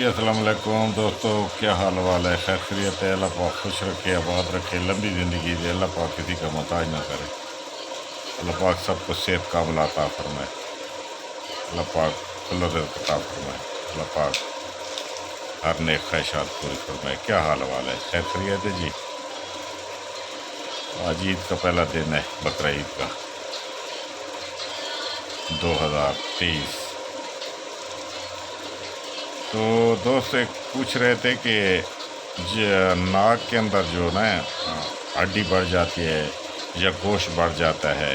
अस्सलाम वालेकुम दोस्तों, क्या हाल वाल है? खैर खैरियत है? अल्लाह पाक खुश रखे, आबाद रखे, लंबी ज़िंदगी दे। अल्लाह पाक किसी का मोहताज ना करे। अल्लाह पाक सबको सेहत कामिल अता फरमाए। अल्लाह पाक खुल्ला रिज़्क़ अता फरमाए। अल्लाह पाक हर नेक ख्वाहिशात पूरी फरमाए। क्या हाल वाल है? खैर खैरियत है जी। आज ईद का पहला दिन है, बकरा ईद का 2023। तो दोस्त एक पूछ रहे थे कि नाक के अंदर जो ना हड्डी बढ़ जाती है या गोश्त बढ़ जाता है,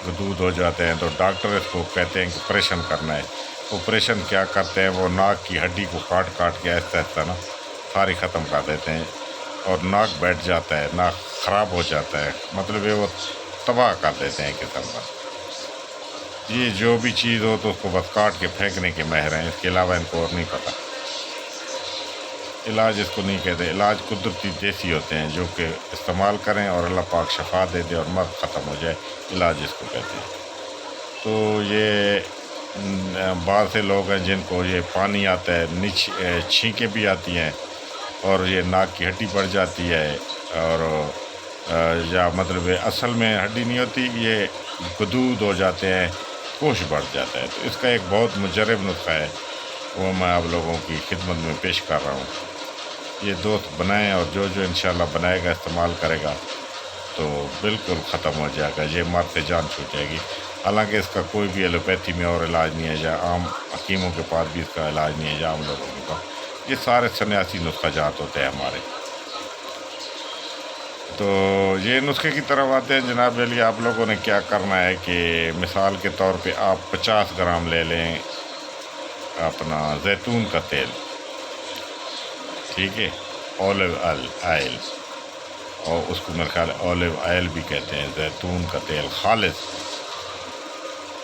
गदूद हो जाते हैं, तो डॉक्टर इसको कहते हैं कि ऑपरेशन करना है। ऑपरेशन क्या करते हैं, वो नाक की हड्डी को काट काट के ऐसा ऐसा ना सारी ख़त्म कर देते हैं और नाक बैठ जाता है, नाक ख़राब हो जाता है, मतलब ये वो तबाह कर देते हैं किस्म का। ये जो भी चीज़ हो तो उसको बस काट के फेंकने के माहिर हैं, इसके अलावा इनको और नहीं पता। इलाज इसको नहीं कहते, इलाज कुदरती देसी होते हैं जो कि इस्तेमाल करें और अल्लाह पाक शफा दे दे और मर्द ख़त्म हो जाए, इलाज इसको कहते हैं। तो ये बहुत से लोग हैं जिनको ये पानी आता है, छींकें भी आती हैं और ये नाक की हड्डी बढ़ जाती है और या मतलब असल में हड्डी नहीं होती, ये गदूद हो जाते हैं, गोश्त बढ़ जाता है। तो इसका एक बहुत मुजरब नुस्खा है, वो मैं आप लोगों की खिदमत में पेश कर रहा हूँ। ये दोस्त बनाएं और जो जो इंशाल्लाह बनाएगा, इस्तेमाल करेगा तो बिल्कुल ख़त्म हो जाएगा, ये मर्द से जान छूट जाएगी। हालांकि इसका कोई भी एलोपैथी में और इलाज नहीं है, या आम हकीमों के पास भी इसका इलाज नहीं है, या आम लोगों के पास। ये सारे सन्यासी नुस्खा जात होते हैं हमारे। तो ये नुस्खे की तरफ आते हैं जनाब अली। आप लोगों ने क्या करना है कि मिसाल के तौर पे आप 50 ग्राम ले लें अपना जैतून का तेल, ठीक है, ऑलिव ऑयल, और उसको मेरे ख्याल ऑलिव ऑयल भी कहते हैं, जैतून का तेल खालिस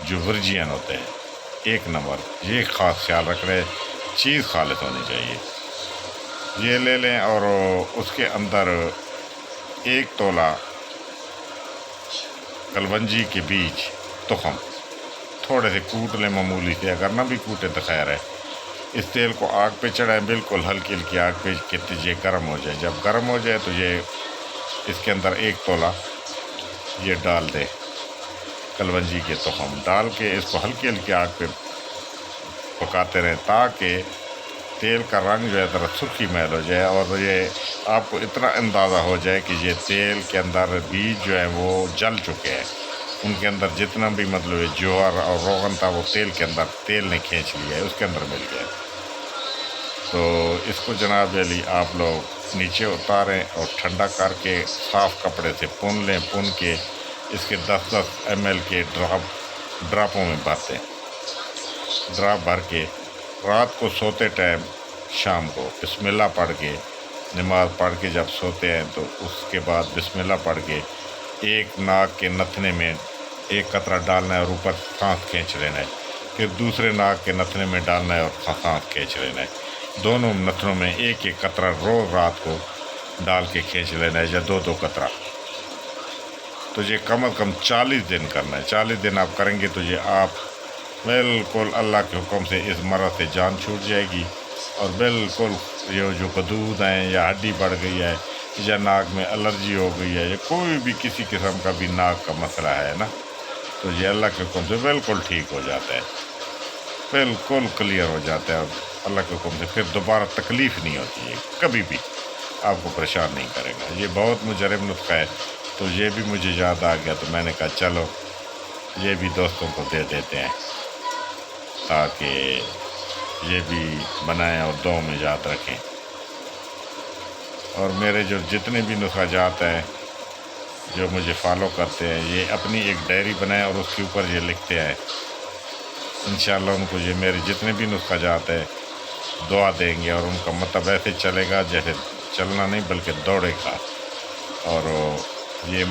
जो वर्जियन होते हैं, एक नंबर। ये ख़ास ख्याल रख रहे, चीज़ खालिस होनी चाहिए। ये ले लें और उसके अंदर 1 तोला कलवंजी के बीज तुखम थोड़े से कूट लें, मामूली से, अगर ना भी कूटे तो खैर है। इस तेल को आग पे चढ़ाएं, बिल्कुल हल्की हल्की आग पे कि ये गर्म हो जाए। जब गर्म हो जाए तो ये इसके अंदर 1 तोला ये डाल दें, कलवंजी के तुखम डाल के इसको हल्की हल्की आग पे पकाते रहें ताकि तेल का रंग जो है ज़रा सुर्खी मैल हो जाए और ये आपको इतना अंदाज़ा हो जाए कि ये तेल के अंदर बीज जो है वो जल चुके हैं, उनके अंदर जितना भी मतलब ज्वार और रोगन था वो तेल के अंदर, तेल ने खींच लिया है, उसके अंदर मिल गया। तो इसको जनाब अली आप लोग नीचे उतारें और ठंडा करके साफ़ कपड़े से पुन लें। पुन के इसके 10-10 ml के ड्रापों में भरते, ड्राप भर के रात को सोते टाइम शाम को बिस्मिल्लाह पढ़ के, नमाज़ पढ़ के जब सोते हैं तो उसके बाद बिस्मिल्लाह पढ़ के एक नाक के नथने में 1 कतरा डालना है और ऊपर सांस खींच लेना है, फिर दूसरे नाक के नथने में डालना है और सांस खींच लेना है। दोनों नथनों में 1-1 कतरा रोज़ रात को डाल के खींच लेना है, या 2-2 कतरा। तो ये कम अज़ कम 40 दिन करना है। 40 दिन आप करेंगे तो ये आप बिल्कुल अल्लाह के हुक्म से इस मर्ज़ से जान छूट जाएगी और बिल्कुल ये जो गदूद हैं या हड्डी बढ़ गई है या नाक में एलर्जी हो गई है या कोई भी किसी किस्म का भी नाक का मसला है ना, तो ये अल्लाह के हुक्म से बिल्कुल ठीक हो जाता है, बिल्कुल क्लियर हो जाता है और अल्लाह के हुक्म से फिर दोबारा तकलीफ़ नहीं होती है, कभी भी आपको परेशान नहीं करेगा। ये बहुत मुजरब नुस्खा है, तो ये भी मुझे याद आ गया तो मैंने कहा चलो ये भी दोस्तों को दे देते हैं ताकि ये भी बनाएं और दुआ में याद रखें। और मेरे जो जितने भी नुस्खा जात हैं जो मुझे फॉलो करते हैं, ये अपनी एक डायरी बनाएं और उसके ऊपर ये लिखते हैं, इंशाल्लाह उनको ये मेरे जितने भी नुस्खा जात है दुआ देंगे और उनका मतलब ऐसे चलेगा जैसे चलना नहीं बल्कि दौड़ेगा। और ये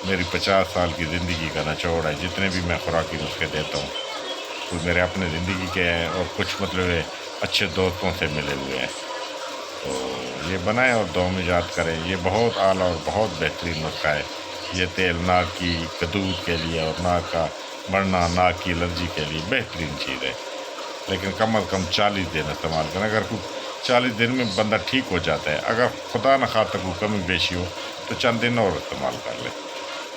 मेरी 50 साल की ज़िंदगी का निचोड़ है। जितने भी मैं खुराकी नुस्खे देता हूँ कुछ मेरे अपने ज़िंदगी के हैं और कुछ मतलब अच्छे दोस्तों से मिले हुए हैं। तो ये बनाएं और दुआ में याद करें। ये बहुत आला और बहुत बेहतरीन नुस्खा है। ये तेल नाक की गदूद के लिए और नाक का बढ़ना, नाक की एलर्जी के लिए बेहतरीन चीज़ है। لیکن کم از کم 40 دن استعمال کریں. اگر کوئی 40 دن میں بندہ ٹھیک ہو جاتا ہے، اگر خدا نخواستہ کوئی کمی بیشی ہو تو چند دن اور استعمال کر لے.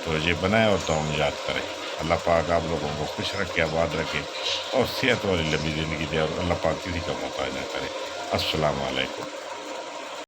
تو یہ بنائیں اور تو ہم یاد کریں. اللہ پاک آپ لوگوں کو خوش رکھے، آباد رکھے اور صحت والی لمبی زندگی دے، اور اللہ پاک کسی کا محتاج نہ کرے. السلام علیکم.